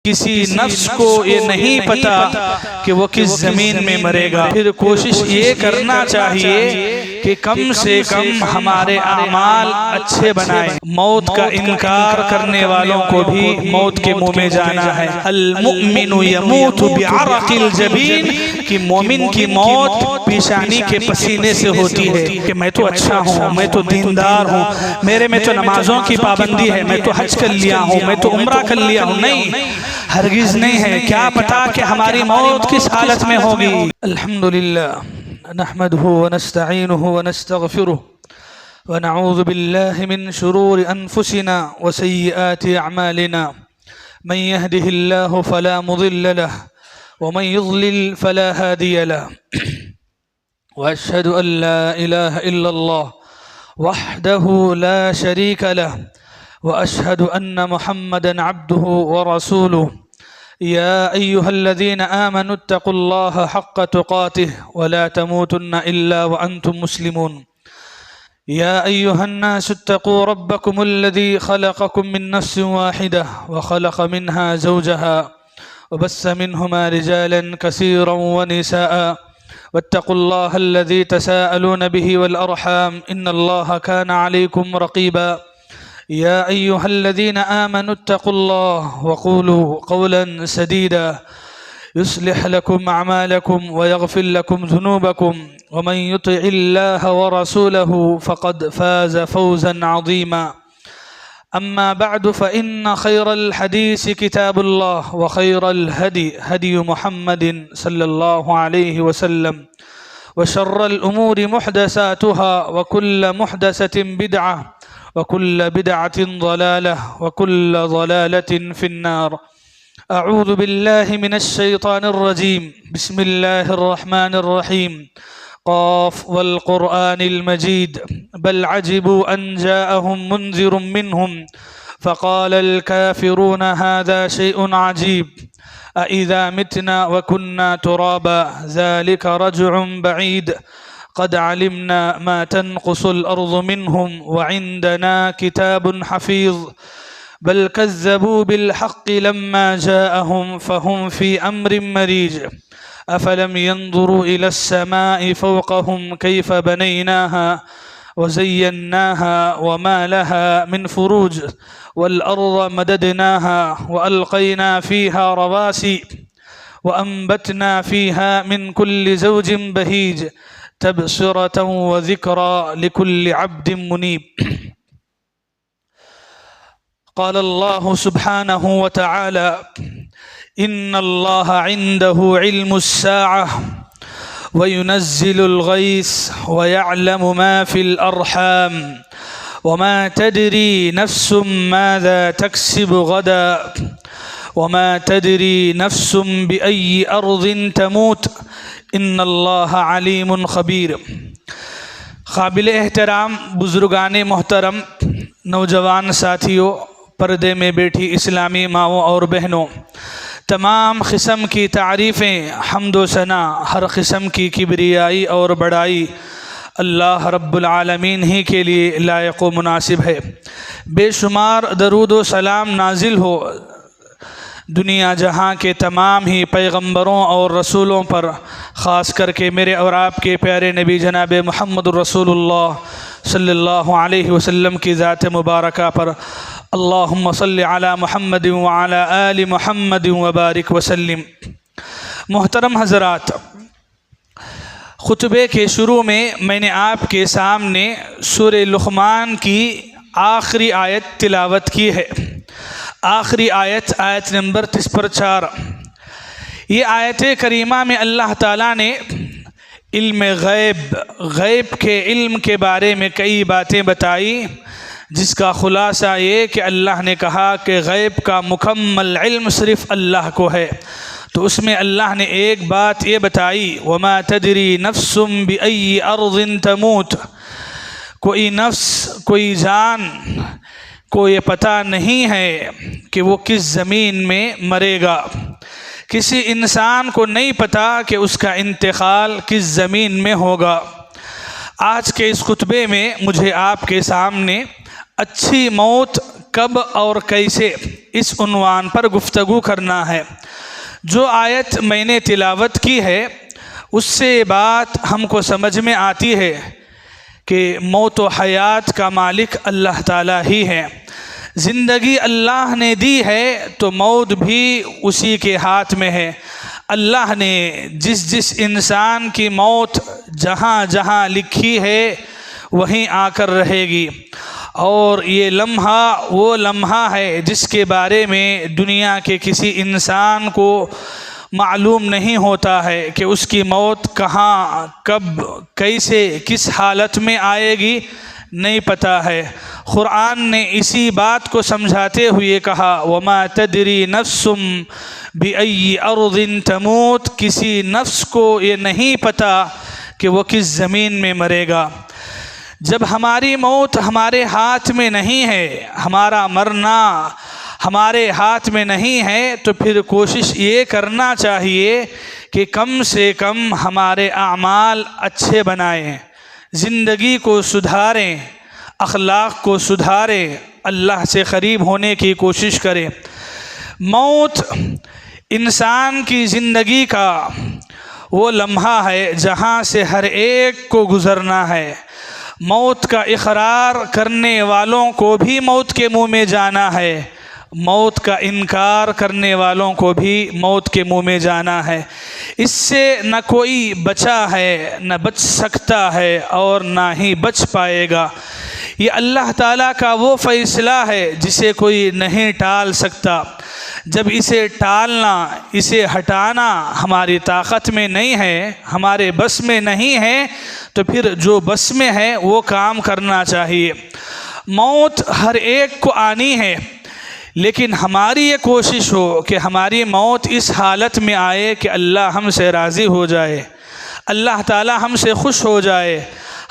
کسی نفس کو یہ نہیں پتا کہ وہ کس زمین میں مرے گا۔ پھر کوشش یہ کرنا چاہیے کہ کم سے کم ہمارے اعمال اچھے بنائیں۔ موت کا انکار کرنے والوں کو بھی موت کے منہ میں جانا ہے۔ المؤمن یموت بعرق الجبین، کہ مومن کی موت پیشانی کے پسینے سے ہوتی ہے کہ میں تو اچھا ہوں، میں تو دیندار ہوں، میرے میں تو نمازوں کی پابندی ہے، میں تو حج کر لیا ہوں، میں تو عمرہ کر لیا ہوں۔ نہیں، ہرگز نہیں ہے۔ کیا پتا کہ ہماری موت کس حالت میں ہوگی۔ الحمدللہ نحمده ونستعینه ونستغفره ونعوذ باللہ من شرور انفسنا وسیئات اعمالنا، من يهده الله فلا مضل له ومن يضلل فلا هادي له، واشهد ان لا اله الا الله وحده لا شريك له، واشهد ان محمدا عبده ورسوله، يا ايها الذين امنوا اتقوا الله حق تقاته ولا تموتن الا وانتم مسلمون، يا ايها الناس اتقوا ربكم الذي خلقكم من نفس واحده وخلق منها زوجها وبث منهما رجالا كثيرا ونساء، واتقوا الله الذي تساءلون به والارحام ان الله كان عليكم رقيبا، يا أيها الذين آمنوا اتقوا الله وقولوا قولا سديدا يصلح لكم أعمالكم ويغفر لكم ذنوبكم، ومن يطع الله ورسوله فقد فاز فوزا عظيما، أما بعد فإن خير الحديث كتاب الله، وخير الهدي هدي محمد صلى الله عليه وسلم، وشر الأمور محدثاتها، وكل محدثة بدعة، وكل بدعة ضلالة، وكل ضلالة في النار۔ أعوذ بالله من الشيطان الرجيم، بسم الله الرحمن الرحيم، قاف والقرآن المجيد، بل عجبوا أن جاءهم منذر منهم فقال الكافرون هذا شيء عجيب، أإذا متنا وكنا ترابا ذلك رجع بعيد، قد علمنا ما تنقص الأرض منهم وعندنا كتاب حفيظ، بل كذبوا بالحق لما جاءهم فهم في أمر مريج، أفلم ينظروا إلى السماء فوقهم كيف بنيناها وزيناها وما لها من فروج، والأرض مددناها وألقينا فيها رواسي وأنبتنا فيها من كل زوج بهيج، تبصرة وذكرى لكل عبد منيب۔ قال الله سبحانه وتعالى إن الله عنده علم الساعة وينزل الغيث ويعلم ما في الأرحام وما تدري نفس ماذا تكسب غدا وما تدري نفس بأي أرض تموت ان اللہ علیم خبیر۔ قابل احترام بزرگان محترم، نوجوان ساتھیوں، پردے میں بیٹھی اسلامی ماؤں اور بہنوں، تمام قسم کی تعریفیں، حمد و ثنا، ہر قسم کی کبریائی اور بڑائی اللہ رب العالمین ہی کے لیے لائق و مناسب ہے۔ بے شمار درود و سلام نازل ہو دنیا جہاں کے تمام ہی پیغمبروں اور رسولوں پر، خاص کر کے میرے اور آپ کے پیارے نبی جناب محمد رسول اللہ صلی اللہ علیہ وسلم کی ذات مبارکہ پر۔ اللہم صلی علی محمد وعلی آل محمد وبارک وسلم۔ محترم حضرات، خطبے کے شروع میں نے آپ کے سامنے سورہ لقمان کی آخری آیت تلاوت کی ہے۔ آخری آیت نمبر 4۔ یہ آیت کریمہ میں اللہ تعالیٰ نے علم غیب کے علم کے بارے میں کئی باتیں بتائی، جس کا خلاصہ یہ کہ اللہ نے کہا کہ غیب کا مکمل علم صرف اللہ کو ہے۔ تو اس میں اللہ نے ایک بات یہ بتائی، وَمَا تَدْرِي نَفْسٌ بِأَيِّ أَرْضٍ تَمُوتُ، کوئی نفس، کوئی جان کو یہ پتہ نہیں ہے کہ وہ کس زمین میں مرے گا۔ کسی انسان کو نہیں پتہ کہ اس کا انتقال کس زمین میں ہوگا۔ آج کے اس خطبے میں مجھے آپ کے سامنے اچھی موت کب اور کیسے، اس عنوان پر گفتگو کرنا ہے۔ جو آیت میں نے تلاوت کی ہے اس سے بات ہم کو سمجھ میں آتی ہے کہ موت و حیات کا مالک اللہ تعالیٰ ہی ہے۔ زندگی اللہ نے دی ہے تو موت بھی اسی کے ہاتھ میں ہے۔ اللہ نے جس انسان کی موت جہاں جہاں لکھی ہے وہیں آ کر رہے گی، اور یہ لمحہ وہ لمحہ ہے جس کے بارے میں دنیا کے کسی انسان کو معلوم نہیں ہوتا ہے کہ اس کی موت کہاں، کب، کیسے، کس حالت میں آئے گی، نہیں پتہ ہے۔ قرآن نے اسی بات کو سمجھاتے ہوئے کہا وَمَا تَدْرِي نَفْسٌ بِأَيِّ أَرْضٍ تَمُوتُ، کسی نفس کو یہ نہیں پتہ کہ وہ کس زمین میں مرے گا۔ جب ہماری موت ہمارے ہاتھ میں نہیں ہے، ہمارا مرنا ہمارے ہاتھ میں نہیں ہے، تو پھر کوشش یہ کرنا چاہیے کہ کم سے کم ہمارے اعمال اچھے بنائیں، زندگی کو سدھاریں، اخلاق کو سدھاریں، اللہ سے قریب ہونے کی کوشش کریں۔ موت انسان کی زندگی کا وہ لمحہ ہے جہاں سے ہر ایک کو گزرنا ہے۔ موت کا اقرار کرنے والوں کو بھی موت کے منہ میں جانا ہے، موت کا انکار کرنے والوں کو بھی موت کے منہ میں جانا ہے۔ اس سے نہ کوئی بچا ہے، نہ بچ سکتا ہے، اور نہ ہی بچ پائے گا۔ یہ اللہ تعالیٰ کا وہ فیصلہ ہے جسے کوئی نہیں ٹال سکتا۔ جب اسے ٹالنا، اسے ہٹانا ہماری طاقت میں نہیں ہے، ہمارے بس میں نہیں ہے، تو پھر جو بس میں ہے وہ کام کرنا چاہیے۔ موت ہر ایک کو آنی ہے، لیکن ہماری یہ کوشش ہو کہ ہماری موت اس حالت میں آئے کہ اللہ ہم سے راضی ہو جائے، اللہ تعالیٰ ہم سے خوش ہو جائے،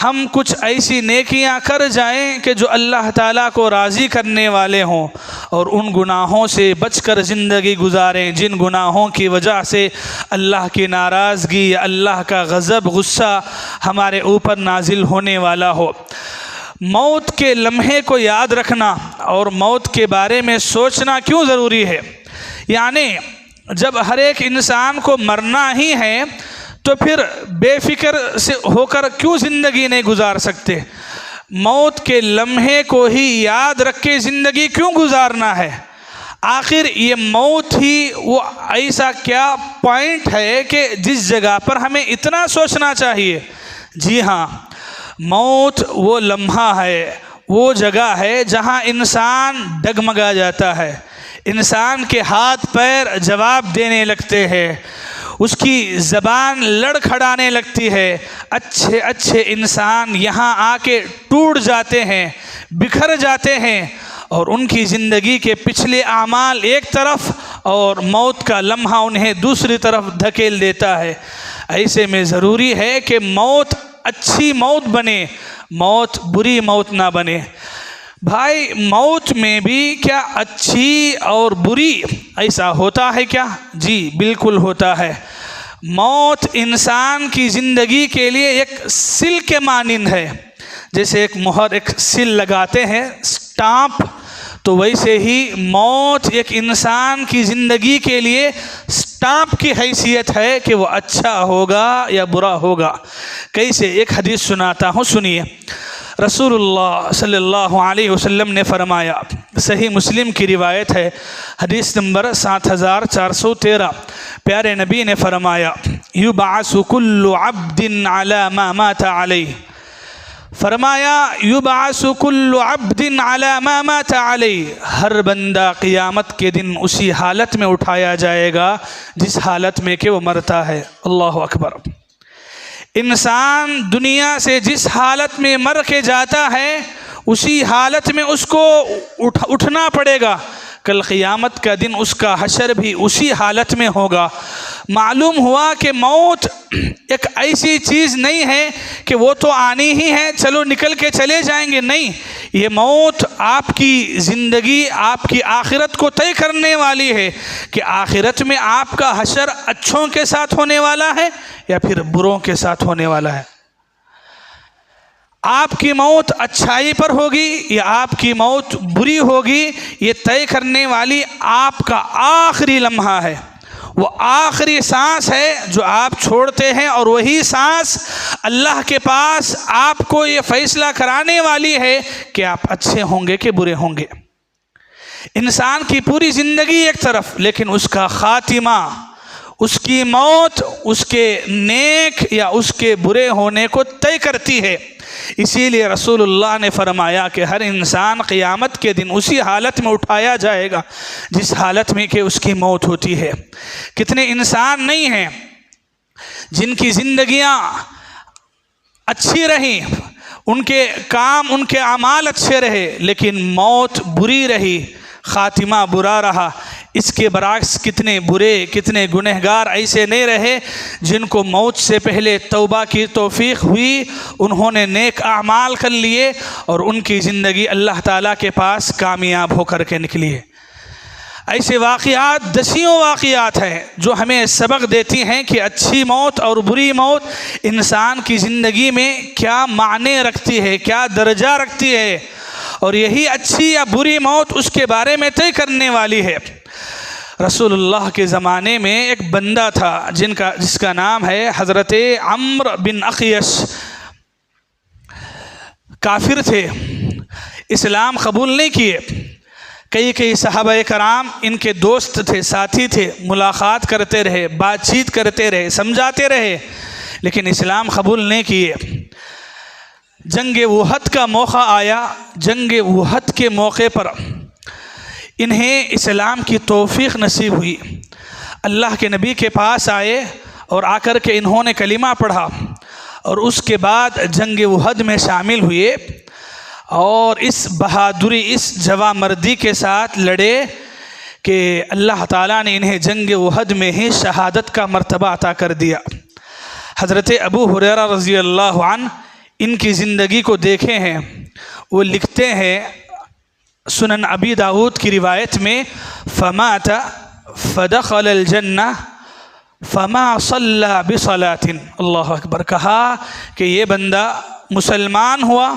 ہم کچھ ایسی نیکیاں کر جائیں کہ جو اللہ تعالیٰ کو راضی کرنے والے ہوں، اور ان گناہوں سے بچ کر زندگی گزاریں جن گناہوں کی وجہ سے اللہ کی ناراضگی یا اللہ کا غضب، غصہ ہمارے اوپر نازل ہونے والا ہو۔ موت کے لمحے کو یاد رکھنا اور موت کے بارے میں سوچنا کیوں ضروری ہے؟ یعنی جب ہر ایک انسان کو مرنا ہی ہے تو پھر بے فکر سے ہو کر کیوں زندگی نہیں گزار سکتے؟ موت کے لمحے کو ہی یاد رکھ کے زندگی کیوں گزارنا ہے؟ آخر یہ موت ہی وہ ایسا کیا پوائنٹ ہے کہ جس جگہ پر ہمیں اتنا سوچنا چاہیے؟ جی ہاں، موت وہ لمحہ ہے، وہ جگہ ہے جہاں انسان ڈگمگا جاتا ہے، انسان کے ہاتھ پیر جواب دینے لگتے ہیں، اس کی زبان لڑکھڑانے لگتی ہے، اچھے اچھے انسان یہاں آ کے ٹوٹ جاتے ہیں، بکھر جاتے ہیں، اور ان کی زندگی کے پچھلے اعمال ایک طرف اور موت کا لمحہ انہیں دوسری طرف دھکیل دیتا ہے۔ ایسے میں ضروری ہے کہ موت اچھی موت بنے، موت بری موت نہ بنے۔ بھائی، موت میں بھی کیا اچھی اور بری ایسا ہوتا ہے کیا؟ جی بالکل ہوتا ہے۔ موت انسان کی زندگی کے لیے ایک سل کے مانند ہے، جیسے ایک مہر، ایک سل لگاتے ہیں، سٹامپ، تو ویسے ہی موت ایک انسان کی زندگی کے لیے سٹامپ کی حیثیت ہے کہ وہ اچھا ہوگا یا برا ہوگا۔ کیسے؟ ایک حدیث سناتا ہوں، سنیے۔ رسول اللہ صلی اللہ علیہ وسلم نے فرمایا، صحیح مسلم کی روایت ہے، حدیث نمبر 7413، پیارے نبی نے فرمایا یبعث کل عبد علی ما مات علیہ، فرمایا یبعث کل عبد علی ما مات علیہ، ہر بندہ قیامت کے دن اسی حالت میں اٹھایا جائے گا جس حالت میں کہ وہ مرتا ہے۔ اللہ اکبر۔ انسان دنیا سے جس حالت میں مر کے جاتا ہے اسی حالت میں اس کو اٹھنا پڑے گا۔ کل قیامت کا دن اس کا حشر بھی اسی حالت میں ہوگا۔ معلوم ہوا کہ موت ایک ایسی چیز نہیں ہے کہ وہ تو آنی ہی ہے، چلو نکل کے چلے جائیں گے، نہیں، یہ موت آپ کی زندگی، آپ کی آخرت کو طے کرنے والی ہے کہ آخرت میں آپ کا حشر اچھوں کے ساتھ ہونے والا ہے یا پھر بروں کے ساتھ ہونے والا ہے۔ آپ کی موت اچھائی پر ہوگی یا آپ کی موت بری ہوگی، یہ طے کرنے والی آپ کا آخری لمحہ ہے، وہ آخری سانس ہے جو آپ چھوڑتے ہیں، اور وہی سانس اللہ کے پاس آپ کو یہ فیصلہ کرانے والی ہے کہ آپ اچھے ہوں گے کہ برے ہوں گے۔ انسان کی پوری زندگی ایک طرف، لیکن اس کا خاتمہ، اس کی موت اس کے نیک یا اس کے برے ہونے کو طے کرتی ہے۔ اسی لیے رسول اللہ نے فرمایا کہ ہر انسان قیامت کے دن اسی حالت میں اٹھایا جائے گا جس حالت میں کہ اس کی موت ہوتی ہے۔ کتنے انسان نہیں ہیں جن کی زندگیاں اچھی رہیں، ان کے کام، ان کے اعمال اچھے رہے، لیکن موت بری رہی، خاتمہ برا رہا۔ اس کے برعکس کتنے برے، کتنے گنہگار ایسے نہیں رہے جن کو موت سے پہلے توبہ کی توفیق ہوئی، انہوں نے نیک اعمال کر لیے اور ان کی زندگی اللہ تعالیٰ کے پاس کامیاب ہو کر کے نکلی ہے۔ ایسے واقعات دسیوں واقعات ہیں جو ہمیں سبق دیتی ہیں کہ اچھی موت اور بری موت انسان کی زندگی میں کیا معنی رکھتی ہے، کیا درجہ رکھتی ہے، اور یہی اچھی یا بری موت اس کے بارے میں طے کرنے والی ہے۔ رسول اللہ کے زمانے میں ایک بندہ تھا جس کا نام ہے حضرت عمرو بن اخیش۔ کافر تھے، اسلام قبول نہیں کیے۔ کئی صحابہ کرام ان کے دوست تھے، ساتھی تھے، ملاقات کرتے رہے، بات چیت کرتے رہے، سمجھاتے رہے، لیکن اسلام قبول نہیں کیے۔ جنگ احد کا موقع آیا، جنگ احد کے موقع پر انہیں اسلام کی توفیق نصیب ہوئی۔ اللہ کے نبی کے پاس آئے اور آ کر کے انہوں نے کلمہ پڑھا، اور اس کے بعد جنگ احد میں شامل ہوئے، اور اس بہادری، اس جواں مردی کے ساتھ لڑے کہ اللہ تعالیٰ نے انہیں جنگ احد میں ہی شہادت کا مرتبہ عطا کر دیا۔ حضرت ابو ہریرہ رضی اللہ عنہ ان کی زندگی کو دیکھے ہیں، وہ لکھتے ہیں سنن ابی داؤد کی روایت میں، فمات فدخل الجنہ فما صلی بصلاۃ۔ اللہ اکبر، کہا کہ یہ بندہ مسلمان ہوا،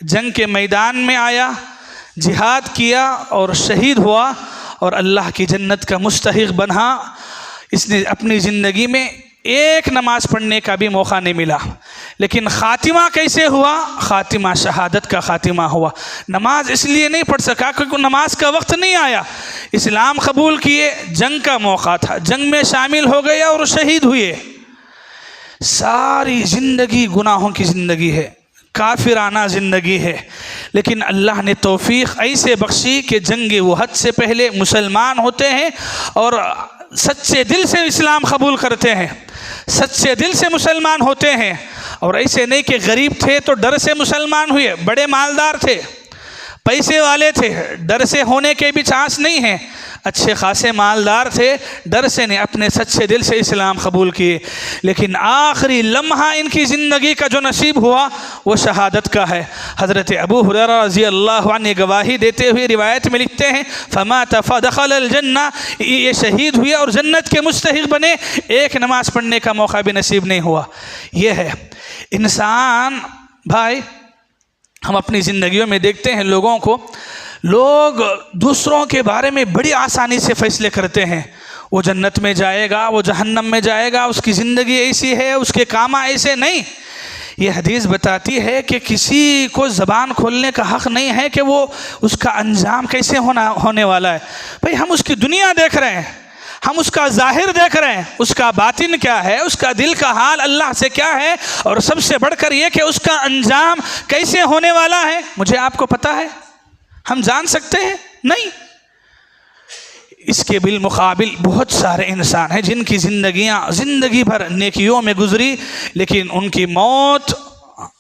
جنگ کے میدان میں آیا، جہاد کیا اور شہید ہوا، اور اللہ کی جنت کا مستحق بنا۔ اس نے اپنی زندگی میں ایک نماز پڑھنے کا بھی موقع نہیں ملا، لیکن خاتمہ کیسے ہوا؟ خاتمہ شہادت کا خاتمہ ہوا۔ نماز اس لیے نہیں پڑھ سکا کیونکہ نماز کا وقت نہیں آیا۔ اسلام قبول کیے، جنگ کا موقع تھا، جنگ میں شامل ہو گئے اور شہید ہوئے۔ ساری زندگی گناہوں کی زندگی ہے، کافرانہ زندگی ہے، لیکن اللہ نے توفیق ایسے بخشی کہ جنگ احد سے پہلے مسلمان ہوتے ہیں اور سچے دل سے اسلام قبول کرتے ہیں، سچے دل سے مسلمان ہوتے ہیں، اور ایسے نہیں کہ غریب تھے تو ڈر سے مسلمان ہوئے، بڑے مالدار تھے، پیسے والے تھے، ڈر سے ہونے کے بھی چانس نہیں ہیں، اچھے خاصے مالدار تھے، ڈر سے نہیں، اپنے سچے دل سے اسلام قبول کیے، لیکن آخری لمحہ ان کی زندگی کا جو نصیب ہوا وہ شہادت کا ہے۔ حضرت ابو ہریرہ رضی اللہ عنہ گواہی دیتے ہوئے روایت میں لکھتے ہیں، فمات فدخل الجنہ، یہ شہید ہوئے اور جنت کے مستحق بنے، ایک نماز پڑھنے کا موقع بھی نصیب نہیں ہوا۔ یہ ہے انسان۔ بھائی، ہم اپنی زندگیوں میں دیکھتے ہیں لوگوں کو، لوگ دوسروں کے بارے میں بڑی آسانی سے فیصلے کرتے ہیں، وہ جنت میں جائے گا، وہ جہنم میں جائے گا، اس کی زندگی ایسی ہے، اس کے کام ایسے نہیں۔ یہ حدیث بتاتی ہے کہ کسی کو زبان کھولنے کا حق نہیں ہے کہ وہ اس کا انجام کیسے ہونے والا ہے۔ بھئی، ہم اس کی دنیا دیکھ رہے ہیں، ہم اس کا ظاہر دیکھ رہے ہیں، اس کا باطن کیا ہے، اس کا دل کا حال اللہ سے کیا ہے، اور سب سے بڑھ کر یہ کہ اس کا انجام کیسے ہونے والا ہے، مجھے آپ کو پتہ ہے؟ ہم جان سکتے ہیں؟ نہیں۔ اس کے بالمقابل بہت سارے انسان ہیں جن کی زندگیاں زندگی بھر نیکیوں میں گزری، لیکن ان کی موت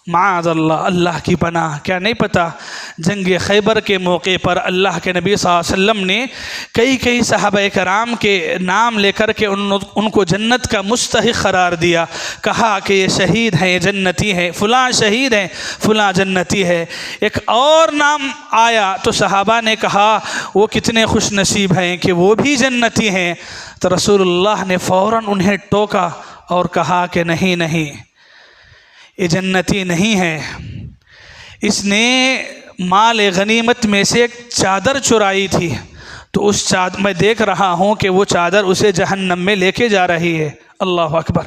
معاذ اللہ، اللہ کی پناہ، کیا نہیں پتہ جنگ خیبر کے موقع پر اللہ کے نبی صلی اللہ علیہ وسلم نے کئی صحابہ کرام کے نام لے کر کے ان کو جنت کا مستحق قرار دیا، کہا کہ یہ شہید ہیں، یہ جنتی ہیں، فلاں شہید ہیں، فلاں جنتی ہے۔ ایک اور نام آیا تو صحابہ نے کہا وہ کتنے خوش نصیب ہیں کہ وہ بھی جنتی ہیں، تو رسول اللہ نے فوراً انہیں ٹوکا اور کہا کہ نہیں، یہ جنتی نہیں ہے، اس نے مال غنیمت میں سے ایک چادر چرائی تھی، تو اس چادر میں دیکھ رہا ہوں کہ وہ چادر اسے جہنم میں لے کے جا رہی ہے۔ اللہ اکبر۔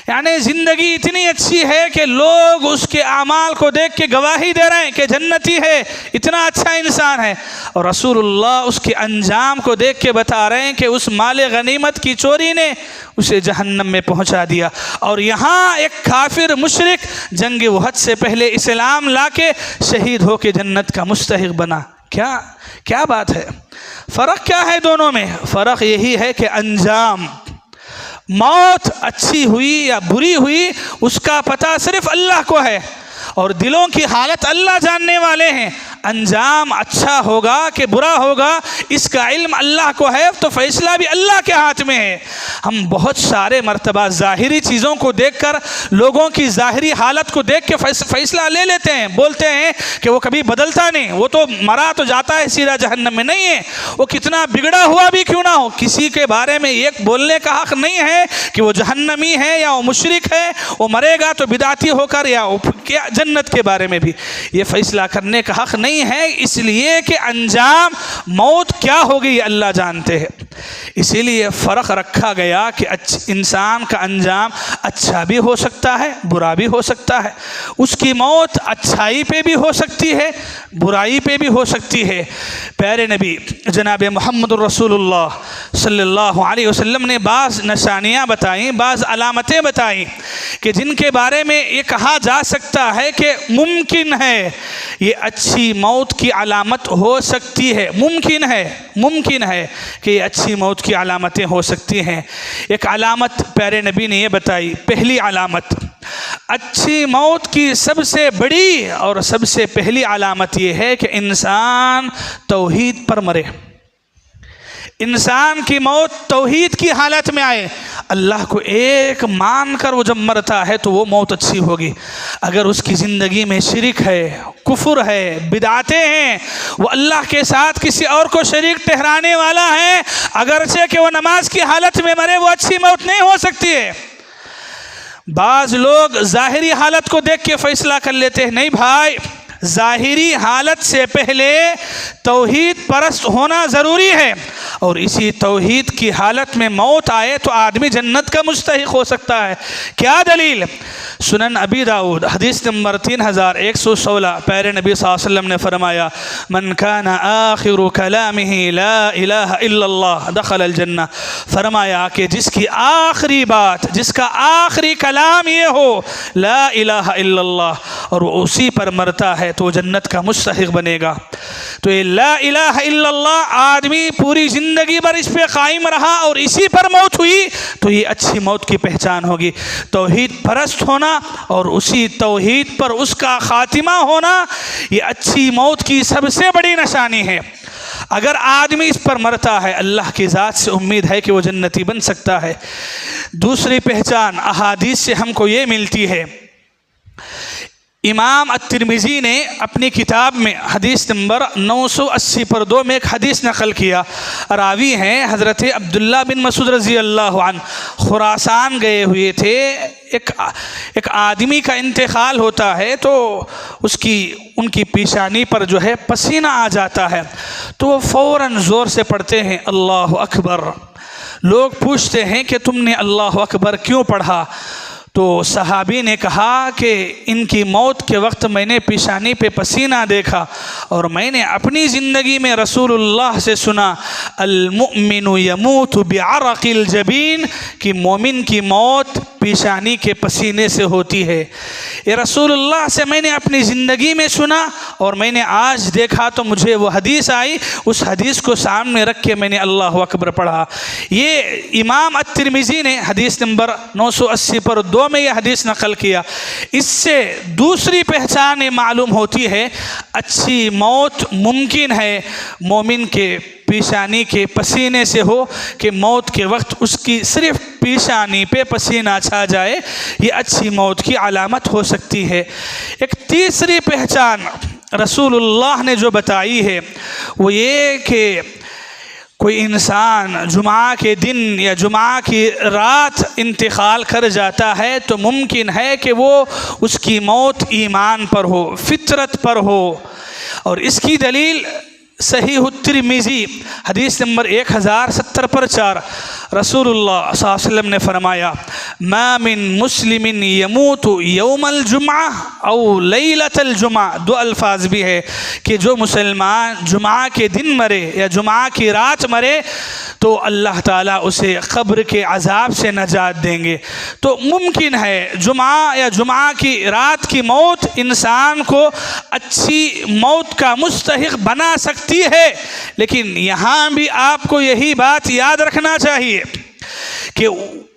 یعنی زندگی اتنی اچھی ہے کہ لوگ اس کے اعمال کو دیکھ کے گواہی دے رہے ہیں کہ جنتی ہے، اتنا اچھا انسان ہے، اور رسول اللہ اس کے انجام کو دیکھ کے بتا رہے ہیں کہ اس مال غنیمت کی چوری نے اسے جہنم میں پہنچا دیا۔ اور یہاں ایک کافر مشرک جنگ احد سے پہلے اسلام لا کے شہید ہو کے جنت کا مستحق بنا۔ کیا بات ہے! فرق کیا ہے دونوں میں؟ فرق یہی ہے کہ انجام، موت اچھی ہوئی یا بری ہوئی اس کا پتہ صرف اللہ کو ہے، اور دلوں کی حالت اللہ جاننے والے ہیں۔ انجام اچھا ہوگا کہ برا ہوگا اس کا علم اللہ کو ہے، تو فیصلہ بھی اللہ کے ہاتھ میں ہے۔ ہم بہت سارے مرتبہ ظاہری چیزوں کو دیکھ کر، لوگوں کی ظاہری حالت کو دیکھ کے فیصلہ لے لیتے ہیں، بولتے ہیں کہ وہ کبھی بدلتا نہیں، وہ تو مرا تو جاتا ہے سیدھا جہنم میں۔ نہیں ہے، وہ کتنا بگڑا ہوا بھی کیوں نہ ہو، کسی کے بارے میں ایک بولنے کا حق نہیں ہے کہ وہ جہنمی ہے یا وہ مشرک ہے، وہ مرے گا تو بدعتی ہو کر یا جنت کے بارے میں بھی یہ فیصلہ کرنے کا حق نہیں ہے، اس لیے کہ انجام موت کیا ہوگی اللہ جانتے ہیں۔ اسی لیے فرق رکھا گیا کہ انسان کا انجام اچھا بھی ہو سکتا ہے، برا بھی ہو سکتا ہے، اس کی موت اچھائی پہ بھی ہو سکتی ہے، برائی پہ بھی ہو سکتی ہے۔ پیارے نبی جناب محمد الرسول اللہ صلی اللہ علیہ وسلم نے بعض نشانیاں بتائیں، بعض علامتیں بتائیں کہ جن کے بارے میں یہ کہا جا سکتا ہے کہ ممکن ہے یہ اچھی موت کی علامت ہو سکتی ہے، ممکن ہے کہ یہ اچھی موت کی علامتیں ہو سکتی ہیں۔ ایک علامت پیارے نبی نے یہ بتائی، پہلی علامت، اچھی موت کی سب سے بڑی اور سب سے پہلی علامت یہ ہے کہ انسان توحید پر مرے، انسان کی موت توحید کی حالت میں آئے، اللہ کو ایک مان کر وہ جب مرتا ہے تو وہ موت اچھی ہوگی۔ اگر اس کی زندگی میں شرک ہے، کفر ہے، بدعتیں ہیں، وہ اللہ کے ساتھ کسی اور کو شریک ٹھہرانے والا ہے، اگرچہ کہ وہ نماز کی حالت میں مرے، وہ اچھی موت نہیں ہو سکتی ہے۔ بعض لوگ ظاہری حالت کو دیکھ کے فیصلہ کر لیتے ہیں، نہیں بھائی، ظاہری حالت سے پہلے توحید پرست ہونا ضروری ہے، اور اسی توحید کی حالت میں موت آئے تو آدمی جنت کا مستحق ہو سکتا ہے۔ کیا دلیل؟ سنن ابی داؤد حدیث نمبر 3116، پیارے نبی صلی اللہ علیہ وسلم نے فرمایا، من کان آخر کلامہ لا الہ الا اللہ دخل الجنہ۔ فرمایا کہ جس کی آخری بات، جس کا آخری کلام یہ ہو لا الہ الا اللہ، اور وہ اسی پر مرتا ہے تو جنت کا مستحق بنے گا۔ تو یہ لا الہ الا اللہ آدمی پوری زندگی بھر اس پہ قائم رہا اور اسی پر موت ہوئی تو یہ اچھی موت کی پہچان ہوگی۔ توحید پرست ہونا اور اسی توحید پر اس کا خاتمہ ہونا یہ اچھی موت کی سب سے بڑی نشانی ہے۔ اگر آدمی اس پر مرتا ہے، اللہ کی ذات سے امید ہے کہ وہ جنتی بن سکتا ہے۔ دوسری پہچان احادیث سے ہم کو یہ ملتی ہے، امام الترمذی نے اپنی کتاب میں حدیث نمبر 980 پر 2 میں ایک حدیث نقل کیا، راوی ہیں حضرت عبداللہ بن مسعود رضی اللہ عنہ، خراسان گئے ہوئے تھے، ایک آدمی کا انتقال ہوتا ہے تو ان کی پیشانی پر جو ہے پسینہ آ جاتا ہے، تو وہ فوراً زور سے پڑھتے ہیں اللہ اکبر۔ لوگ پوچھتے ہیں کہ تم نے اللہ اکبر کیوں پڑھا؟ تو صحابی نے کہا کہ ان کی موت کے وقت میں نے پیشانی پہ پسینہ دیکھا اور میں نے اپنی زندگی میں رسول اللہ سے سنا، المؤمن یموت بعرق الجبین، کہ مومن کی موت پیشانی کے پسینے سے ہوتی ہے۔ یہ رسول اللہ سے میں نے اپنی زندگی میں سنا اور میں نے آج دیکھا تو مجھے وہ حدیث آئی، اس حدیث کو سامنے رکھ کے میں نے اللہ اکبر پڑھا۔ یہ امام الترمذی نے حدیث نمبر 980 پر 2 میں یہ حدیث نقل کیا۔ اس سے دوسری پہچان یہ معلوم ہوتی ہے، اچھی موت ممکن ہے مومن کے پیشانی کے پسینے سے ہو، کہ موت کے وقت اس کی صرف پیشانی پہ پسینہ چھا جائے، یہ اچھی موت کی علامت ہو سکتی ہے۔ ایک تیسری پہچان رسول اللہ نے جو بتائی ہے وہ یہ کہ کوئی انسان جمعہ کے دن یا جمعہ کی رات انتقال کر جاتا ہے تو ممکن ہے کہ وہ اس کی موت ایمان پر ہو، فطرت پر ہو، اور اس کی دلیل صحیح الترمذی حدیث نمبر 1070 پر 4 رسول اللہ صلی اللہ علیہ وسلم نے فرمایا ما من مسلم یموت یوم الجمعہ او لیلۃ الجمعہ، دو الفاظ بھی ہے کہ جو مسلمان جمعہ کے دن مرے یا جمعہ کی رات مرے تو اللہ تعالیٰ اسے قبر کے عذاب سے نجات دیں گے۔ تو ممکن ہے جمعہ یا جمعہ کی رات کی موت انسان کو اچھی موت کا مستحق بنا سکتی ہے، لیکن یہاں بھی آپ کو یہی بات یاد رکھنا چاہیے کہ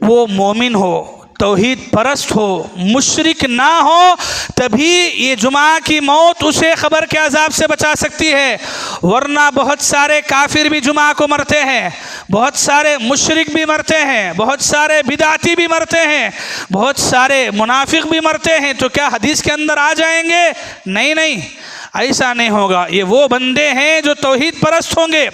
وہ مومن ہو، توحید پرست ہو، مشرک نہ ہو، تبھی یہ جمعہ کی موت اسے قبر کے عذاب سے بچا سکتی ہے، ورنہ بہت سارے کافر بھی جمعہ کو مرتے ہیں، بہت سارے مشرک بھی مرتے ہیں، بہت سارے بدعتی بھی مرتے ہیں، بہت سارے منافق بھی مرتے ہیں، تو کیا حدیث کے اندر آ جائیں گے؟ نہیں، ایسا نہیں ہوگا۔ یہ وہ بندے ہیں جو توحید پرست ہوں گے،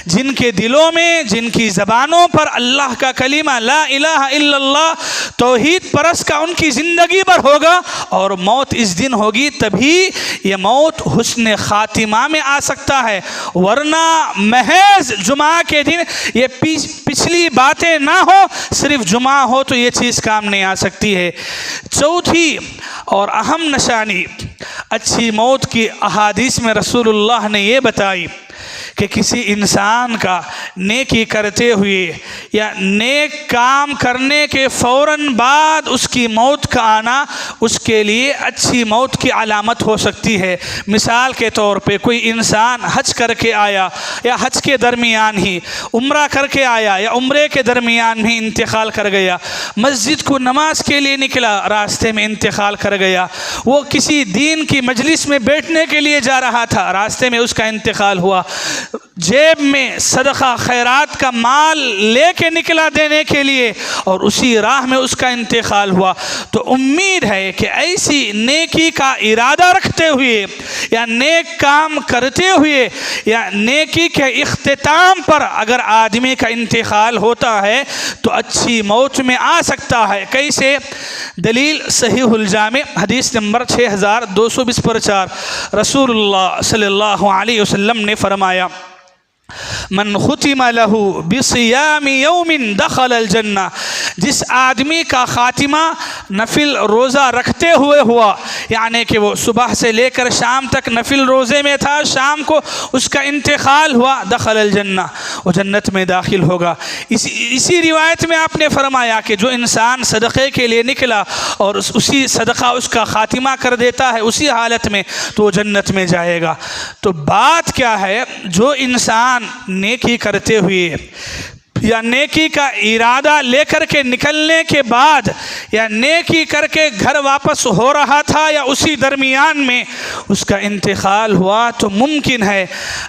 جن کے دلوں میں، جن کی زبانوں پر اللہ کا کلمہ لا الہ الا اللہ توحید پرست کا ان کی زندگی پر ہوگا، اور موت اس دن ہوگی، تبھی یہ موت حسن خاتمہ میں آ سکتا ہے، ورنہ محض جمعہ کے دن یہ پچھلی باتیں نہ ہو، صرف جمعہ ہو تو یہ چیز کام نہیں آ سکتی ہے۔ چوتھی اور اہم نشانی اچھی موت کی احادیث میں رسول اللہ نے یہ بتائی کہ کسی انسان کا نیکی کرتے ہوئے یا نیک کام کرنے کے فوراً بعد اس کی موت کا آنا اس کے لیے اچھی موت کی علامت ہو سکتی ہے۔ مثال کے طور پہ کوئی انسان حج کر کے آیا یا حج کے درمیان ہی، عمرہ کر کے آیا یا عمرے کے درمیان ہی انتقال کر گیا، مسجد کو نماز کے لیے نکلا، راستے میں انتقال کر گیا، وہ کسی دین کی مجلس میں بیٹھنے کے لیے جا رہا تھا، راستے میں اس کا انتقال ہوا، جیب میں صدقہ خیرات کا مال لے کے نکلا دینے کے لیے، اور اسی راہ میں اس کا انتقال ہوا، تو امید ہے کہ ایسی نیکی کا ارادہ رکھتے ہوئے یا نیک کام کرتے ہوئے یا نیکی کے اختتام پر اگر آدمی کا انتقال ہوتا ہے تو اچھی موت میں آ سکتا ہے۔ کیسے؟ دلیل صحیح الجامع حدیث نمبر 6220 پر 4 رسول اللہ صلی اللہ علیہ وسلم نے فرمایا من ختم له بصیام یوم دخل الجنہ، جس آدمی کا خاتمہ نفل روزہ رکھتے ہوئے ہوا، یعنی کہ وہ صبح سے لے کر شام تک نفل روزے میں تھا، شام کو اس کا انتقال ہوا، دخل الجنہ، وہ جنت میں داخل ہوگا۔ اسی روایت میں آپ نے فرمایا کہ جو انسان صدقے کے لیے نکلا اور اسی صدقہ اس کا خاتمہ کر دیتا ہے اسی حالت میں، تو وہ جنت میں جائے گا۔ تو بات کیا ہے؟ جو انسان نیکی کرتے ہوئے یا نیکی کا ارادہ لے کر کے نکلنے کے بعد یا نیکی کر کے گھر واپس ہو رہا تھا یا اسی درمیان میں اس کا انتقال ہوا، تو ممکن ہے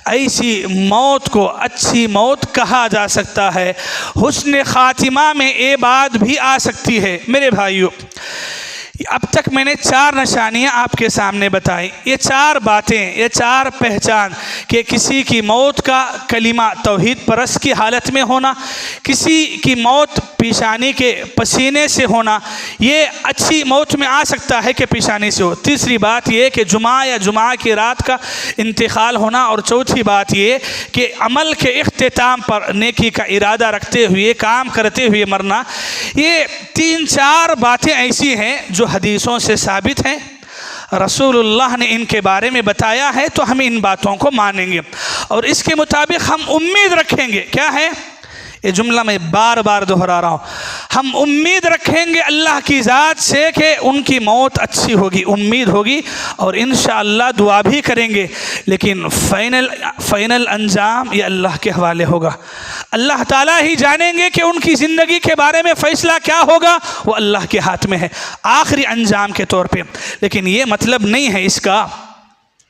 ایسی موت کو اچھی موت کہا جا سکتا ہے۔ حسن خاتمہ میں یہ بات بھی آ سکتی ہے۔ میرے بھائیو، اب تک میں نے 4 نشانیاں آپ کے سامنے بتائیں، یہ 4 باتیں، یہ 4 پہچان کہ کسی کی موت کا کلمہ توحید پرست کی حالت میں ہونا، کسی کی موت پیشانی کے پسینے سے ہونا، یہ اچھی موت میں آ سکتا ہے کہ پیشانی سے ہو۔ تیسری بات یہ کہ جمعہ یا جمعہ کی رات کا انتقال ہونا، اور چوتھی بات یہ کہ عمل کے اختتام پر نیکی کا ارادہ رکھتے ہوئے کام کرتے ہوئے مرنا۔ یہ 3-4 باتیں ایسی ہیں جو حدیثوں سے ثابت ہیں، رسول اللہ نے ان کے بارے میں بتایا ہے، تو ہم ان باتوں کو مانیں گے اور اس کے مطابق ہم امید رکھیں گے۔ کیا ہے یہ جملہ؟ میں بار بار دہرا رہا ہوں، ہم امید رکھیں گے اللہ کی ذات سے کہ ان کی موت اچھی ہوگی، امید ہوگی، اور انشاءاللہ دعا بھی کریں گے، لیکن فائنل انجام یہ اللہ کے حوالے ہوگا۔ اللہ تعالیٰ ہی جانیں گے کہ ان کی زندگی کے بارے میں فیصلہ کیا ہوگا، وہ اللہ کے ہاتھ میں ہے آخری انجام کے طور پہ۔ لیکن یہ مطلب نہیں ہے اس کا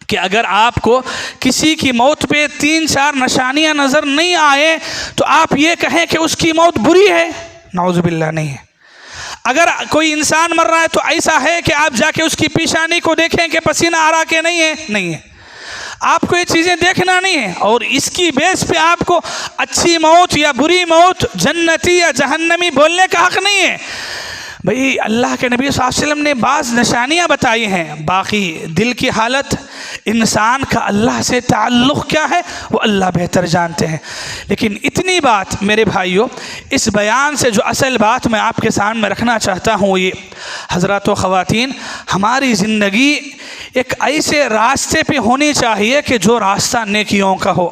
کہ اگر آپ کو کسی کی موت پہ 3-4 نشانیاں نظر نہیں آئے تو آپ یہ کہیں کہ اس کی موت بری ہے، نعوذ باللہ، نہیں ہے۔ اگر کوئی انسان مر رہا ہے تو ایسا ہے کہ آپ جا کے اس کی پیشانی کو دیکھیں کہ پسینہ آ رہا کہ نہیں ہے، نہیں ہے۔ آپ کو یہ چیزیں دیکھنا نہیں ہے، اور اس کی بیس پہ آپ کو اچھی موت یا بری موت، جنتی یا جہنمی بولنے کا حق نہیں ہے۔ بھئی اللہ کے نبی صلی اللہ علیہ وسلم نے بعض نشانیاں بتائی ہیں، باقی دل کی حالت، انسان کا اللہ سے تعلق کیا ہے وہ اللہ بہتر جانتے ہیں۔ لیکن اتنی بات میرے بھائیوں، اس بیان سے جو اصل بات میں آپ کے سامنے رکھنا چاہتا ہوں، یہ حضرات و خواتین، ہماری زندگی ایک ایسے راستے پہ ہونی چاہیے کہ جو راستہ نیکیوں کا ہو،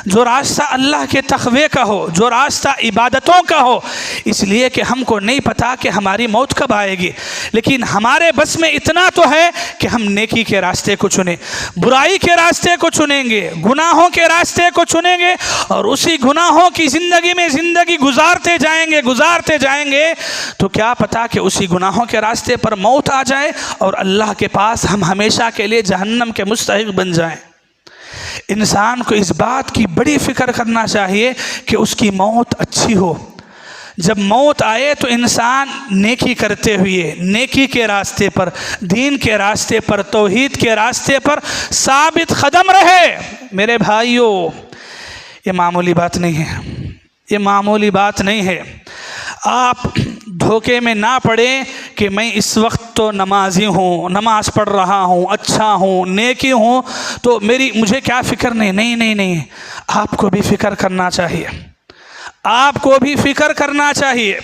جو راستہ اللہ کے تقوی کا ہو، جو راستہ عبادتوں کا ہو۔ اس لیے کہ ہم کو نہیں پتا کہ ہماری موت کب آئے گی، لیکن ہمارے بس میں اتنا تو ہے کہ ہم نیکی کے راستے کو چنیں، برائی کے راستے کو چنیں گے، گناہوں کے راستے کو چنیں گے، اور اسی گناہوں کی زندگی میں زندگی گزارتے جائیں گے تو کیا پتا کہ اسی گناہوں کے راستے پر موت آ جائے اور اللہ کے پاس ہم ہمیشہ کے لیے جہنم کے مستحق بن جائیں۔ انسان کو اس بات کی بڑی فکر کرنا چاہیے کہ اس کی موت اچھی ہو۔ جب موت آئے تو انسان نیکی کرتے ہوئے، نیکی کے راستے پر، دین کے راستے پر، توحید کے راستے پر ثابت قدم رہے۔ میرے بھائیوں، یہ معمولی بات نہیں ہے، یہ معمولی بات نہیں ہے۔ آپ دھوکے میں نہ پڑیں کہ میں اس وقت تو نمازی ہوں، نماز پڑھ رہا ہوں، اچھا ہوں، نیکی ہوں، تو مجھے کیا فکر نہیں۔ آپ کو بھی فکر کرنا چاہیے، آپ کو بھی فکر کرنا چاہیے۔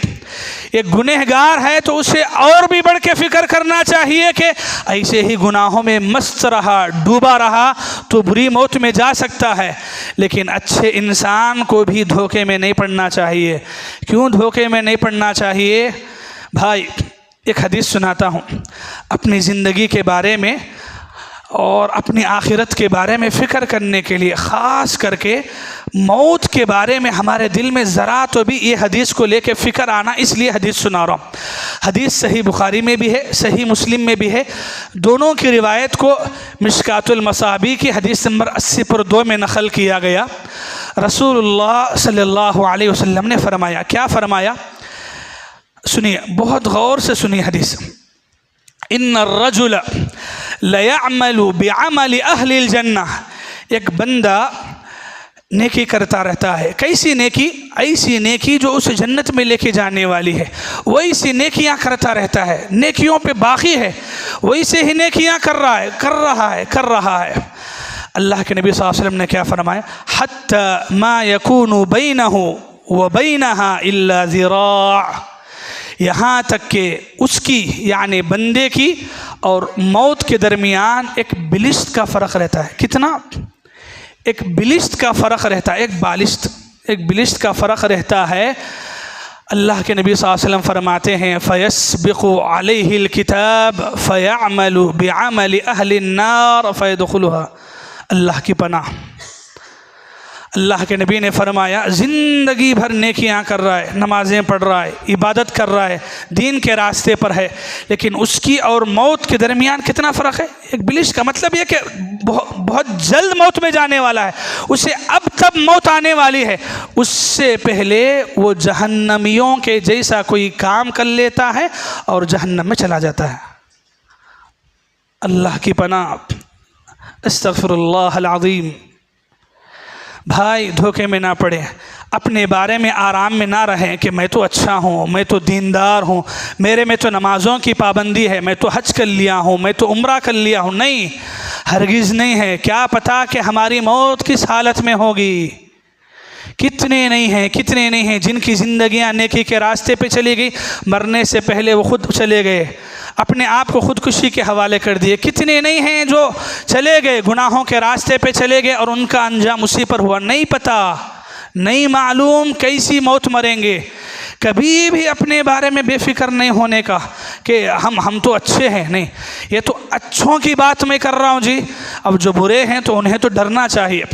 ایک گنہگار ہے تو اسے اور بھی بڑھ کے فکر کرنا چاہیے کہ ایسے ہی گناہوں میں مست رہا، ڈوبا رہا تو بری موت میں جا سکتا ہے، لیکن اچھے انسان کو بھی دھوکے میں نہیں پڑنا چاہیے۔ کیوں دھوکے میں نہیں پڑنا چاہیے؟ بھائی ایک حدیث سناتا ہوں، اپنی زندگی کے بارے میں اور اپنی آخرت کے بارے میں فکر کرنے کے لیے، خاص کر کے موت کے بارے میں ہمارے دل میں ذرا تو بھی یہ حدیث کو لے کے فکر آنا، اس لیے حدیث سنا رہا ہوں۔ حدیث صحیح بخاری میں بھی ہے، صحیح مسلم میں بھی ہے، دونوں کی روایت کو مشکات المصابیح کی حدیث نمبر 80/2 میں نقل کیا گیا۔ رسول اللہ صلی اللہ علیہ وسلم نے فرمایا، کیا فرمایا؟ سنیے، بہت غور سے سنیے حدیث۔ ان الرجل لیعمل بعمل اہل الجنہ، ایک بندہ نیکی کرتا رہتا ہے۔ کیسی نیکی؟ ایسی نیکی جو اسے جنت میں لے کے جانے والی ہے، ویسی نیکیاں کرتا رہتا ہے، نیکیوں پہ باقی ہے، ویسے ہی نیکیاں کر رہا ہے۔ اللہ کے نبی صلی اللہ علیہ وسلم نے کیا فرمایا؟ حتی ما یکون بینہ وبینہا الا ذراع، یہاں تک کہ اس کی یعنی بندے کی اور موت کے درمیان ایک بلشت کا فرق رہتا ہے۔ کتنا؟ ایک بلشت کا فرق رہتا ہے، ایک بلشت کا فرق رہتا ہے۔ اللہ کے نبی صلی اللہ علیہ وسلم فرماتے ہیں فَيَسْبِقُ عَلَيْهِ الْكِتَابِ فَيَعْمَلُ بِعَمَلِ أَهْلِ النَّارِ فَيَدْخُلُهَا۔ اللہ کی پناہ، اللہ کے نبی نے فرمایا زندگی بھر نیکیاں کر رہا ہے، نمازیں پڑھ رہا ہے، عبادت کر رہا ہے، دین کے راستے پر ہے، لیکن اس کی اور موت کے درمیان کتنا فرق ہے؟ ایک بلش کا مطلب یہ کہ بہت جلد موت میں جانے والا ہے، اسے اب تب موت آنے والی ہے، اس سے پہلے وہ جہنمیوں کے جیسا کوئی کام کر لیتا ہے اور جہنم میں چلا جاتا ہے۔ اللہ کی پناہ، استغفر اللہ العظیم۔ بھائی دھوکے میں نہ پڑے، اپنے بارے میں آرام میں نہ رہیں کہ میں تو اچھا ہوں، میں تو دیندار ہوں، میرے میں تو نمازوں کی پابندی ہے، میں تو حج کر لیا ہوں، میں تو عمرہ کر لیا ہوں۔ نہیں، ہرگز نہیں ہے۔ کیا پتا کہ ہماری موت کس حالت میں ہوگی۔ کتنے نہیں ہیں جن کی زندگیاں نیکی کے راستے پہ چلی گئی، مرنے سے پہلے وہ خود چلے گئے، اپنے آپ کو خودکشی کے حوالے کر دیے۔ کتنے نہیں ہیں جو چلے گئے، گناہوں کے راستے پہ چلے گئے اور ان کا انجام اسی پر ہوا۔ نہیں پتہ، نہیں معلوم کیسی موت مریں گے۔ کبھی بھی اپنے بارے میں بے فکر نہیں ہونے کا کہ ہم تو اچھے ہیں، نہیں، یہ تو اچھوں کی بات میں کر رہا ہوں جی۔ اب جو برے ہیں تو انہیں تو ڈرنا چاہیے،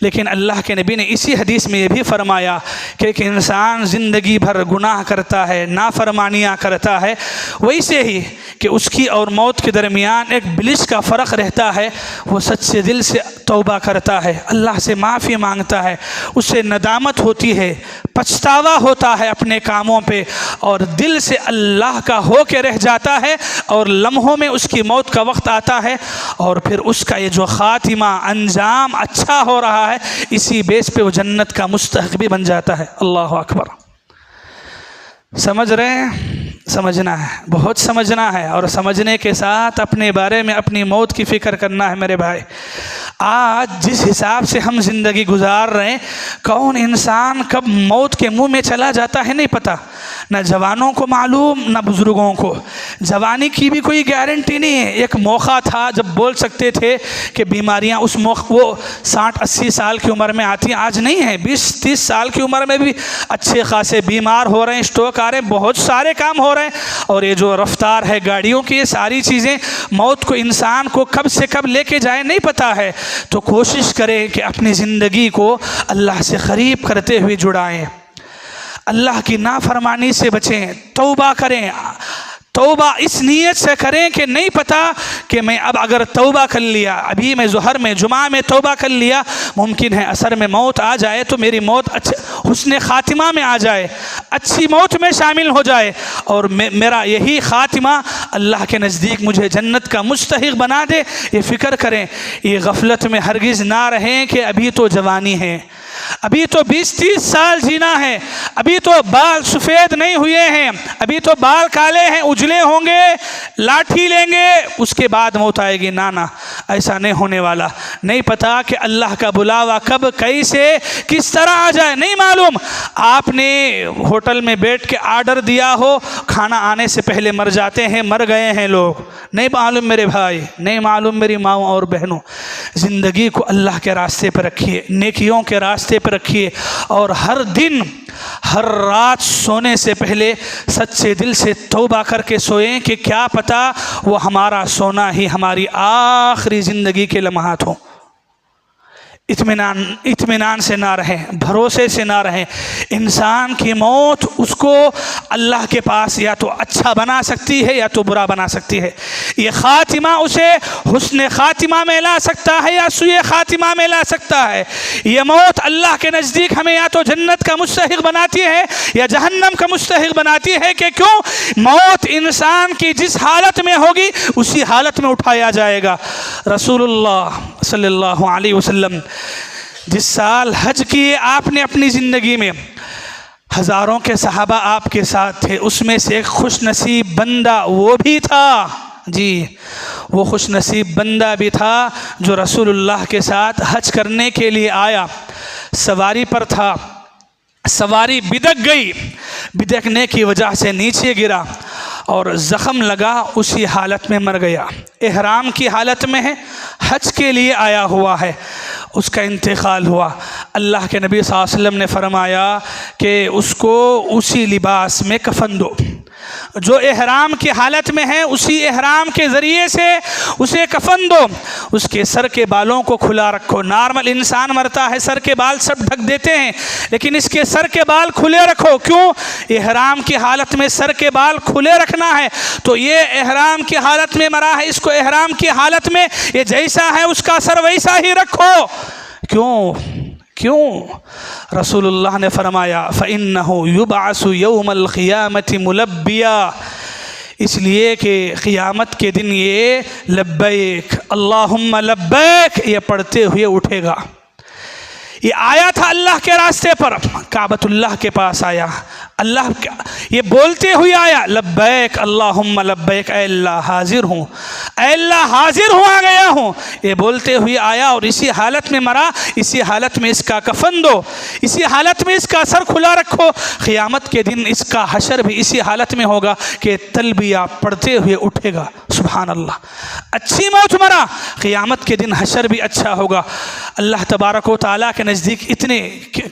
لیکن اللہ کے نبی نے اسی حدیث میں یہ بھی فرمایا کہ ایک انسان زندگی بھر گناہ کرتا ہے، نافرمانیاں کرتا ہے، ویسے ہی کہ اس کی اور موت کے درمیان ایک بلش کا فرق رہتا ہے، وہ سچے دل سے توبہ کرتا ہے، اللہ سے معافی مانگتا ہے، اسے ندامت ہوتی ہے، پچھتاوا ہوتا ہے اپنے کاموں پہ، اور دل سے اللہ کا ہو کے رہ جاتا ہے، اور لمحوں میں اس کی موت کا وقت آتا ہے، اور پھر اس کا یہ جو خاتمہ انجام اچھا ہو رہا ہے، اسی بیس پہ وہ جنت کا مستحق بھی بن جاتا ہے۔ اللہ اکبر۔ سمجھ رہے ہیں؟ سمجھنا ہے، بہت سمجھنا ہے، اور سمجھنے کے ساتھ اپنے بارے میں اپنی موت کی فکر کرنا ہے میرے بھائی۔ آج جس حساب سے ہم زندگی گزار رہے ہیں، کون انسان کب موت کے منہ میں چلا جاتا ہے نہیں پتہ، نہ جوانوں کو معلوم نہ بزرگوں کو۔ جوانی کی بھی کوئی گارنٹی نہیں ہے، ایک موقع تھا جب بول سکتے تھے کہ بیماریاں اس موقع وہ 60-80 سال کی عمر میں آتی ہیں، آج نہیں ہے۔ 20-30 سال کی عمر میں بھی اچھے خاصے بیمار ہو رہے ہیں، اسٹروک آ رہے ہیں، بہت سارے کام ہو رہے ہیں، اور یہ جو رفتار ہے گاڑیوں کی، یہ ساری چیزیں موت کو انسان کو کب سے کب لے کے جائے نہیں پتہ ہے۔ تو کوشش کریں کہ اپنی زندگی کو اللہ سے قریب کرتے ہوئے جڑائیں، اللہ کی نافرمانی سے بچیں، توبہ کریں۔ توبہ اس نیت سے کریں کہ نہیں پتہ کہ میں اب اگر توبہ کر لیا، ابھی میں ظہر میں جمعہ میں توبہ کر لیا، ممکن ہے عصر میں موت آ جائے تو میری موت حسن خاتمہ میں آ جائے، اچھی موت میں شامل ہو جائے، اور میرا یہی خاتمہ اللہ کے نزدیک مجھے جنت کا مستحق بنا دے۔ یہ فکر کریں، یہ غفلت میں ہرگز نہ رہیں کہ ابھی تو جوانی ہے، ابھی تو 20-30 سال جینا ہے، ابھی تو بال سفید نہیں ہوئے ہیں، ابھی تو بال کالے ہیں، اجلے ہوں گے، لاٹھی لیں گے، اس کے بعد موت آئے گی۔ نانا، ایسا نہیں ہونے والا۔ نہیں پتا کہ اللہ کا بلاوا کب کیسے کس طرح آ جائے، نہیں معلوم۔ آپ نے ہوٹل میں بیٹھ کے آرڈر دیا ہو، کھانا آنے سے پہلے مر جاتے ہیں، مر گئے ہیں لوگ، نہیں معلوم میرے بھائی، نہیں معلوم میری ماؤں اور بہنوں۔ زندگی کو اللہ کے راستے پہ رکھیے، نیکیوں کے راستے پہ رکھیے، اور ہر دن ہر رات سونے سے پہلے سچے دل سے توبہ کر کے سوئیں کہ کیا پتہ وہ ہمارا سونا ہی ہماری آخری زندگی کے لمحات ہوں۔ اطمینان سے نہ رہیں، بھروسے سے نہ رہیں۔ انسان کی موت اس کو اللہ کے پاس یا تو اچھا بنا سکتی ہے یا تو برا بنا سکتی ہے۔ یہ خاتمہ اسے حسن خاتمہ میں لا سکتا ہے یا سوء خاتمہ میں لا سکتا ہے۔ یہ موت اللہ کے نزدیک ہمیں یا تو جنت کا مستحق بناتی ہے یا جہنم کا مستحق بناتی ہے۔ کہ کیوں؟ موت انسان کی جس حالت میں ہوگی اسی حالت میں اٹھایا جائے گا۔ رسول اللہ صلی اللہ علیہ وسلم جس سال حج کیے آپ نے اپنی زندگی میں، ہزاروں کے صحابہ آپ کے ساتھ تھے، اس میں سے ایک خوش نصیب بندہ وہ بھی تھا، جی وہ خوش نصیب بندہ بھی تھا جو رسول اللہ کے ساتھ حج کرنے کے لیے آیا، سواری پر تھا، سواری بدک گئی، بدکنے کی وجہ سے نیچے گرا اور زخم لگا، اسی حالت میں مر گیا۔ احرام کی حالت میں ہے، حج کے لیے آیا ہوا ہے، اس کا انتقال ہوا۔ اللہ کے نبی صلی اللہ علیہ وسلم نے فرمایا کہ اس کو اسی لباس میں کفن دو، جو احرام کی حالت میں ہے اسی احرام کے ذریعے سے اسے کفن دو، اس کے سر کے بالوں کو کھلا رکھو۔ نارمل انسان مرتا ہے سر کے بال سب ڈھک دیتے ہیں، لیکن اس کے سر کے بال کھلے رکھو۔ کیوں؟ احرام کی حالت میں سر کے بال کھلے رکھنا ہے، تو یہ احرام کی حالت میں مرا ہے، اس کو احرام کی حالت میں یہ جیسا ہے اس کا سر ویسا ہی رکھو۔ کیوں؟ رسول اللہ نے فرمایا فَإِنَّهُ يُبْعَثُ يَوْمَ الْقِيَامَةِ مُلَبِّيًا، اس لیے کہ قیامت کے دن یہ لبیک اللہم لبیک یہ پڑھتے ہوئے اٹھے گا۔ یہ آیا تھا اللہ کے راستے پر، کعبۃ اللہ کے پاس آیا، اللہ یہ بولتے ہوئے آیا لبیک اللہم لبیک، اے اللہ حاضر ہوں، اے اللہ حاضر ہوں، آ گیا ہوں، یہ بولتے ہوئے آیا، اور اسی حالت میں مرا، اسی حالت میں اس کا کفن دو، اسی حالت میں اس کا سر کھلا رکھو۔ قیامت کے دن اس کا حشر بھی اسی حالت میں ہوگا کہ تلبیہ پڑھتے ہوئے اٹھے گا۔ سبحان اللہ، اچھی موت مرا، قیامت کے دن حشر بھی اچھا ہوگا۔ اللہ تبارک و تعالیٰ کے نزدیک اتنے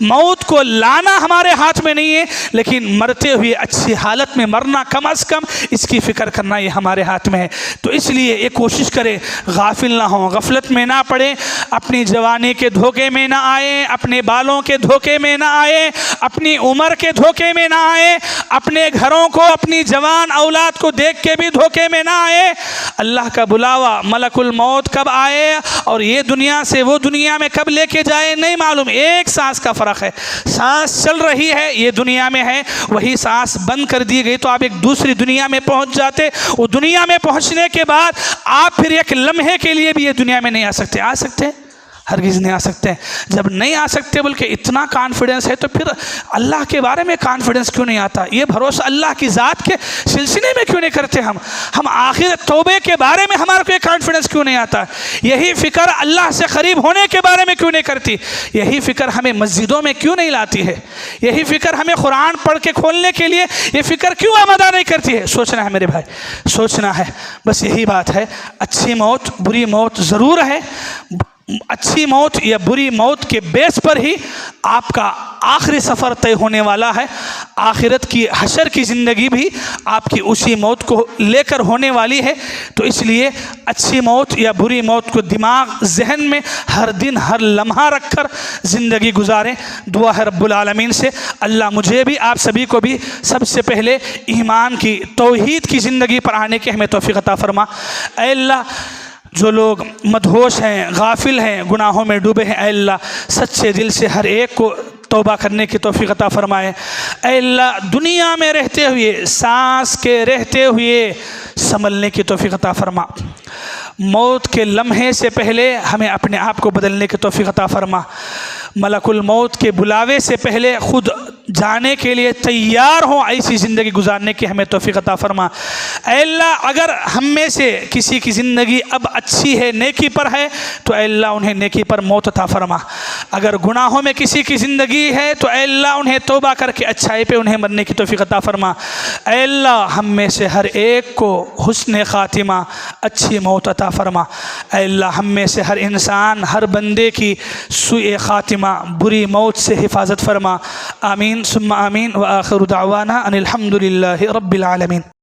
موت کو لانا ہمارے ہاتھ میں نہیں ہے، لیکن مرتے ہوئے اچھی حالت میں مرنا کم از کم اس کی فکر کرنا یہ ہمارے ہاتھ میں ہے۔ تو اس لیے یہ کوشش کرے غافل نہ ہوں، غفلت میں نہ پڑے، اپنی جوانی کے دھوکے میں نہ آئے، اپنے بالوں کے دھوکے میں نہ آئے، اپنی عمر کے دھوکے میں نہ آئے، اپنے گھروں کو، اپنی جوان اولاد کو دیکھ کے بھی دھوکے میں نہ آئے۔ اللہ کا بلاوا ملک الموت کب آئے اور یہ دنیا سے وہ دنیا میں کب لے کے جائے نہیں معلوم، ایک سانس کا فرق ہے۔ سانس چل رہی ہے، یہ دنیا میں ہے، وہی سانس بند کر دی گئی تو آپ ایک دوسری دنیا میں پہنچ جاتے۔ وہ دنیا میں پہنچنے کے بعد آپ پھر ایک لمحے کے لیے بھی یہ دنیا میں نہیں آ سکتے۔ آ سکتے؟ ہرگز نہیں آ سکتے۔ جب نہیں آ سکتے بلکہ اتنا کانفیڈنس ہے تو پھر اللہ کے بارے میں کانفیڈنس کیوں نہیں آتا؟ یہ بھروسہ اللہ کی ذات کے سلسلے میں کیوں نہیں کرتے ہم آخرت توبے کے بارے میں ہمارا کوئی کانفیڈنس کیوں نہیں آتا؟ یہی فکر اللہ سے قریب ہونے کے بارے میں کیوں نہیں کرتی؟ یہی فکر ہمیں مسجدوں میں کیوں نہیں لاتی ہے؟ یہی فکر ہمیں قرآن پڑھ کے کھولنے کے لیے یہ فکر کیوں آمادہ نہیں کرتی ہے؟ سوچنا ہے میرے بھائی، سوچنا ہے، بس یہی بات ہے۔ اچھی موت بری موت ضرور ہے، اچھی موت یا بری موت کے بیس پر ہی آپ کا آخری سفر طے ہونے والا ہے۔ آخرت کی حشر کی زندگی بھی آپ کی اسی موت کو لے کر ہونے والی ہے۔ تو اس لیے اچھی موت یا بری موت کو دماغ ذہن میں ہر دن ہر لمحہ رکھ کر زندگی گزاریں۔ دعا ہے رب العالمین سے اللہ مجھے بھی آپ سبھی کو بھی سب سے پہلے ایمان کی توحید کی زندگی پر آنے کے ہمیں توفیق عطا فرما۔ اے اللہ جو لوگ مدہوش ہیں، غافل ہیں، گناہوں میں ڈوبے ہیں، اے اللہ سچے دل سے ہر ایک کو توبہ کرنے کی توفیق عطا فرمائے۔ اے اللہ دنیا میں رہتے ہوئے، سانس کے رہتے ہوئے سنبھلنے کی توفیق عطا فرما۔ موت کے لمحے سے پہلے ہمیں اپنے آپ کو بدلنے کی توفیق عطا فرما۔ ملک الموت کے بلاوے سے پہلے خود جانے کے لیے تیار ہوں، ایسی زندگی گزارنے کی ہمیں توفیق عطا فرما۔ اے اللہ اگر ہم میں سے کسی کی زندگی اب اچھی ہے، نیکی پر ہے، تو اے اللہ انہیں نیکی پر موت عطا فرما۔ اگر گناہوں میں کسی کی زندگی ہے تو اے اللہ انہیں توبہ کر کے اچھائی پہ انہیں مرنے کی توفیق عطا فرما۔ اے اللہ ہم میں سے ہر ایک کو حسن خاتمہ، اچھی موت عطا فرما۔ اے اللہ ہم میں سے ہر انسان، ہر بندے کی سوء خاتمہ، بری موت سے حفاظت فرما۔ آمین ثم آمین، وآخر دعوانا ان الحمد للہ رب العالمین۔